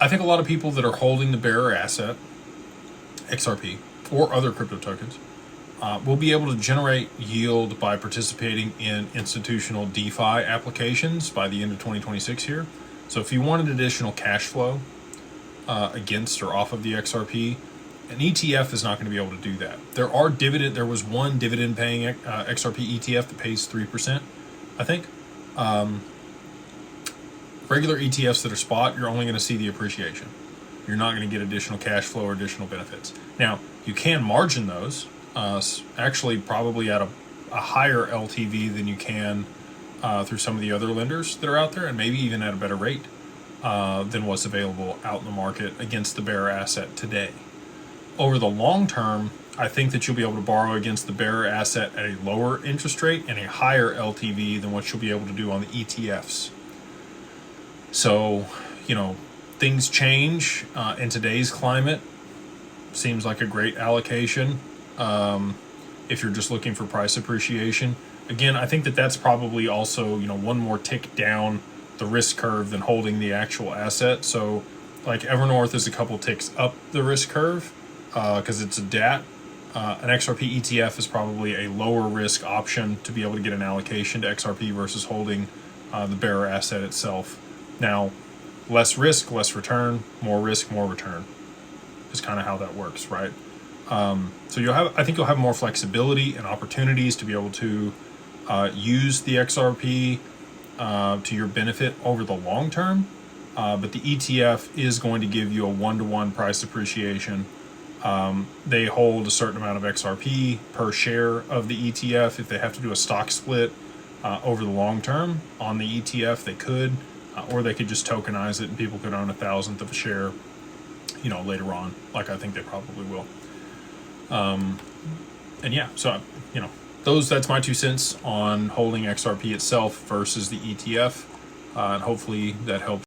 I think a lot of people that are holding the bearer asset, XRP, or other crypto tokens, will be able to generate yield by participating in institutional DeFi applications by the end of 2026 here. So if you wanted additional cash flow against or off of the XRP, an ETF is not going to be able to do that. There was one dividend paying XRP ETF that pays 3%, I think. Regular ETFs that are spot, you're only going to see the appreciation. You're not going to get additional cash flow or additional benefits. Now, you can margin those, actually probably at a higher LTV than you can through some of the other lenders that are out there, and maybe even at a better rate than what's available out in the market against the bearer asset today. Over the long term, I think that you'll be able to borrow against the bearer asset at a lower interest rate and a higher LTV than what you'll be able to do on the ETFs. So, things change in today's climate. Seems like a great allocation if you're just looking for price appreciation. Again, I think that that's probably also, one more tick down the risk curve than holding the actual asset. So like Evernorth is a couple ticks up the risk curve because it's a DAT. An XRP ETF is probably a lower risk option to be able to get an allocation to XRP versus holding the bearer asset itself. Now, less risk, less return, more risk, more return is kind of how that works, right? So I think you'll have more flexibility and opportunities to be able to use the XRP to your benefit over the long term. But the ETF is going to give you a 1-to-1 price appreciation. They hold a certain amount of XRP per share of the ETF. If they have to do a stock split over the long term on the ETF, they could, or they could just tokenize it and people could own 1,000th of a share, later on, like I think they probably will. And yeah, so, that's my 2 cents on holding XRP itself versus the ETF. And hopefully that helps.